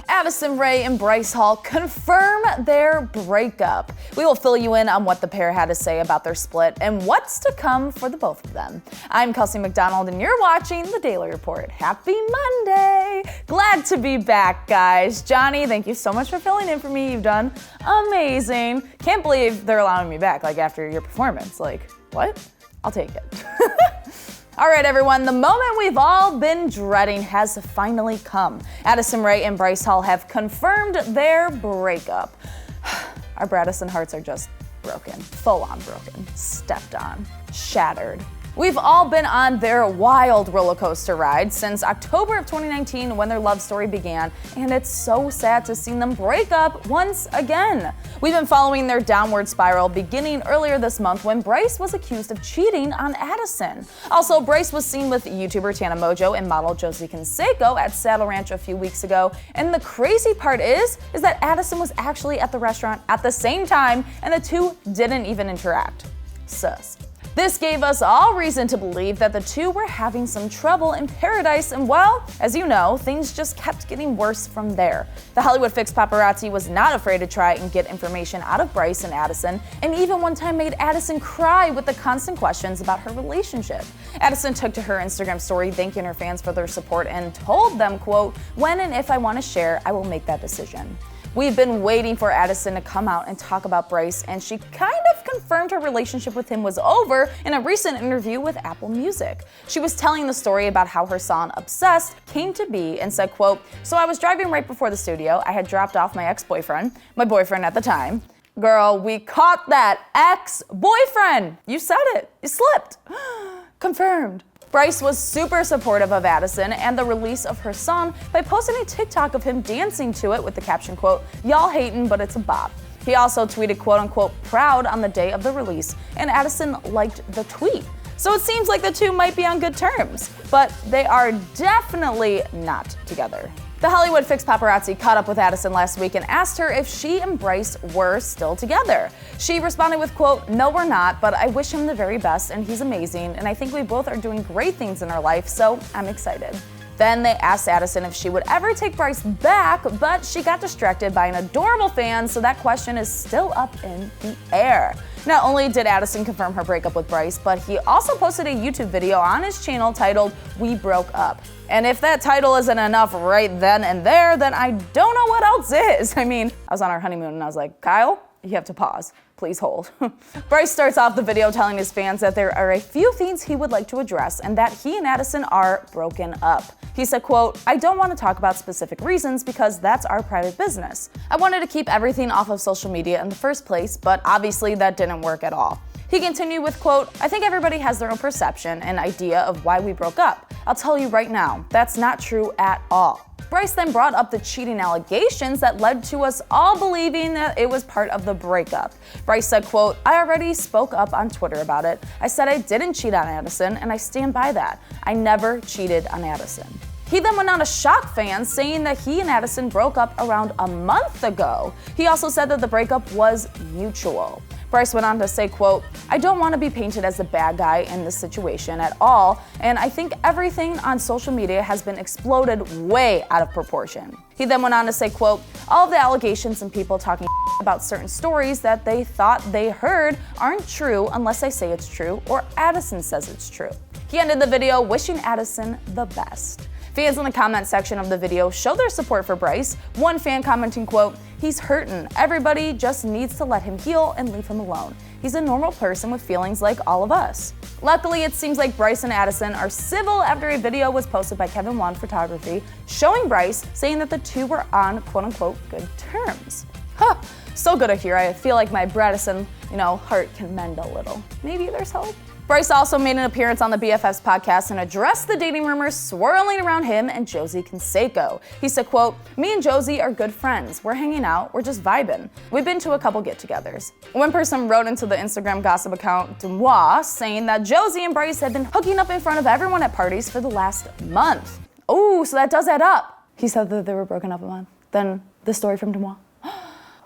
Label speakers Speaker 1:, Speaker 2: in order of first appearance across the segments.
Speaker 1: Addison Rae and Bryce Hall confirm their breakup. We will fill you in on what the pair had to say about their split and what's to come for the both of them. I'm Kelsey MacDonald and you're watching The Daily Report. Happy Monday! Glad to be back, guys. Johnny, thank you so much for filling in for me. You've done amazing. Can't believe they're allowing me back, after your performance. What? I'll take it. All right, everyone, the moment we've all been dreading has finally come. Addison Rae and Bryce Hall have confirmed their breakup. Our Addison hearts are just broken, full on broken, stepped on, shattered. We've all been on their wild roller coaster ride since October of 2019 when their love story began, and it's so sad to see them break up once again. We've been following their downward spiral beginning earlier this month when Bryce was accused of cheating on Addison. Also, Bryce was seen with YouTuber Tana Mojo and model Josie Canseco at Saddle Ranch a few weeks ago, and the crazy part is that Addison was actually at the restaurant at the same time and the two didn't even interact. Sus. This gave us all reason to believe that the two were having some trouble in paradise, and well, as you know, things just kept getting worse from there. The Hollywood Fix paparazzi was not afraid to try and get information out of Bryce and Addison, and even one time made Addison cry with the constant questions about her relationship. Addison took to her Instagram story thanking her fans for their support and told them, quote, "When and if I want to share, I will make that decision." We've been waiting for Addison to come out and talk about Bryce, and she kind of confirmed her relationship with him was over in a recent interview with Apple Music. She was telling the story about how her song Obsessed came to be and said, quote, "So I was driving right before the studio. I had dropped off my ex-boyfriend, my boyfriend at the time." Girl, we caught that, ex-boyfriend. You said it. You slipped. Confirmed. Bryce was super supportive of Addison and the release of her song by posting a TikTok of him dancing to it with the caption, quote, "Y'all hatin', but it's a bop." He also tweeted, quote unquote, "proud" on the day of the release, and Addison liked the tweet. So it seems like the two might be on good terms, but they are definitely not together. The Hollywood Fix paparazzi caught up with Addison last week and asked her if she and Bryce were still together. She responded with, quote, "No, we're not, but I wish him the very best and he's amazing and I think we both are doing great things in our life, so I'm excited." Then they asked Addison if she would ever take Bryce back, but she got distracted by an adorable fan, so that question is still up in the air. Not only did Addison confirm her breakup with Bryce, but he also posted a YouTube video on his channel titled "We Broke Up." And if that title isn't enough right then and there, then I don't know what else is. I was on our honeymoon and I was like, "Kyle, you have to pause. Please hold." Bryce starts off the video telling his fans that there are a few things he would like to address and that he and Addison are broken up. He said, quote, "I don't want to talk about specific reasons because that's our private business. I wanted to keep everything off of social media in the first place, but obviously that didn't work at all." He continued with, quote, "I think everybody has their own perception and idea of why we broke up. I'll tell you right now, that's not true at all." Bryce then brought up the cheating allegations that led to us all believing that it was part of the breakup. Bryce said, quote, "I already spoke up on Twitter about it. I said I didn't cheat on Addison, and I stand by that. I never cheated on Addison." He then went on to shock fans, saying that he and Addison broke up around a month ago. He also said that the breakup was mutual. Bryce went on to say, quote, "I don't want to be painted as the bad guy in this situation at all, and I think everything on social media has been exploded way out of proportion." He then went on to say, quote, "All of the allegations and people talking about certain stories that they thought they heard aren't true unless I say it's true or Addison says it's true." He ended the video wishing Addison the best. Fans in the comment section of the video showed their support for Bryce, one fan commenting, quote, "He's hurtin'. Everybody just needs to let him heal and leave him alone. He's a normal person with feelings like all of us." Luckily, it seems like Bryce and Addison are civil after a video was posted by Kevin Wan Photography showing Bryce saying that the two were on quote unquote good terms. So good to hear. I feel like my Addison, heart can mend a little. Maybe there's hope. Bryce also made an appearance on the BFFs podcast and addressed the dating rumors swirling around him and Josie Canseco. He said, quote, "Me and Josie are good friends. We're hanging out. We're just vibing. We've been to a couple get-togethers." One person wrote into the Instagram gossip account Dumois saying that Josie and Bryce had been hooking up in front of everyone at parties for the last month. Oh, so that does add up. He said that they were broken up a month. Then the story from Dumois.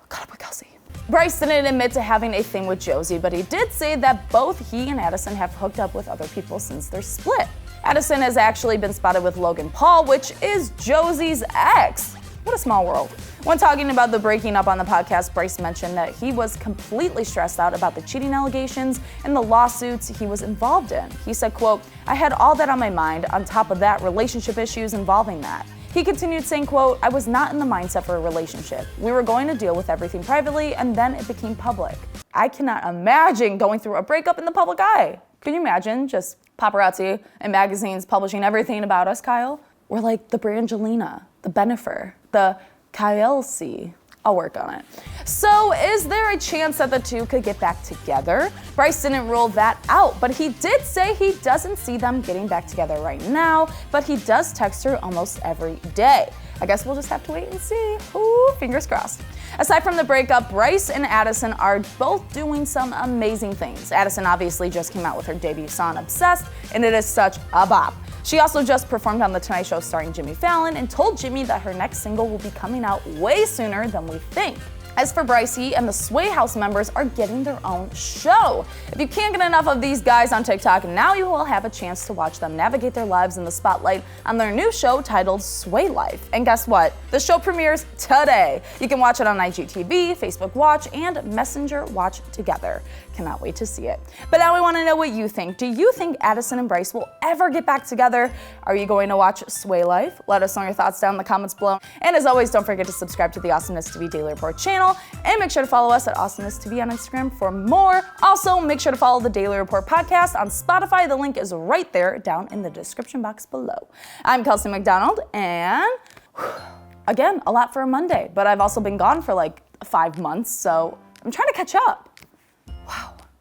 Speaker 1: Caught up with Kelsey. Bryce didn't admit to having a thing with Josie, but he did say that both he and Addison have hooked up with other people since their split. Addison has actually been spotted with Logan Paul, which is Josie's ex. What a small world. When talking about the breaking up on the podcast, Bryce mentioned that he was completely stressed out about the cheating allegations and the lawsuits he was involved in. He said, quote, "I had all that on my mind, on top of that, relationship issues involving that." He continued saying, quote, "I was not in the mindset for a relationship. We were going to deal with everything privately, and then it became public." I cannot imagine going through a breakup in the public eye. Can you imagine just paparazzi and magazines publishing everything about us, Kyle? We're like the Brangelina, the Bennifer, the Kelsey. I'll work on it. So is there a chance that the two could get back together? Bryce didn't rule that out, but he did say he doesn't see them getting back together right now, but he does text her almost every day. I guess we'll just have to wait and see. Ooh, fingers crossed. Aside from the breakup, Bryce and Addison are both doing some amazing things. Addison obviously just came out with her debut song, Obsessed, and it is such a bop. She also just performed on The Tonight Show starring Jimmy Fallon and told Jimmy that her next single will be coming out way sooner than we think. As for Bryce, he and the Sway House members are getting their own show. If you can't get enough of these guys on TikTok, now you will have a chance to watch them navigate their lives in the spotlight on their new show titled Sway Life. And guess what? The show premieres today. You can watch it on IGTV, Facebook Watch, and Messenger Watch together. Cannot wait to see it. But now we want to know what you think. Do you think Addison and Bryce will ever get back together? Are you going to watch Sway Life? Let us know your thoughts down in the comments below. And as always, don't forget to subscribe to the Awesomeness TV Daily Report channel. And make sure to follow us at Awesomeness TV on Instagram for more. Also, make sure to follow the Daily Report podcast on Spotify. The link is right there down in the description box below. I'm Kelsey MacDonald, and again, a lot for a Monday, but I've also been gone for like 5 months, so I'm trying to catch up.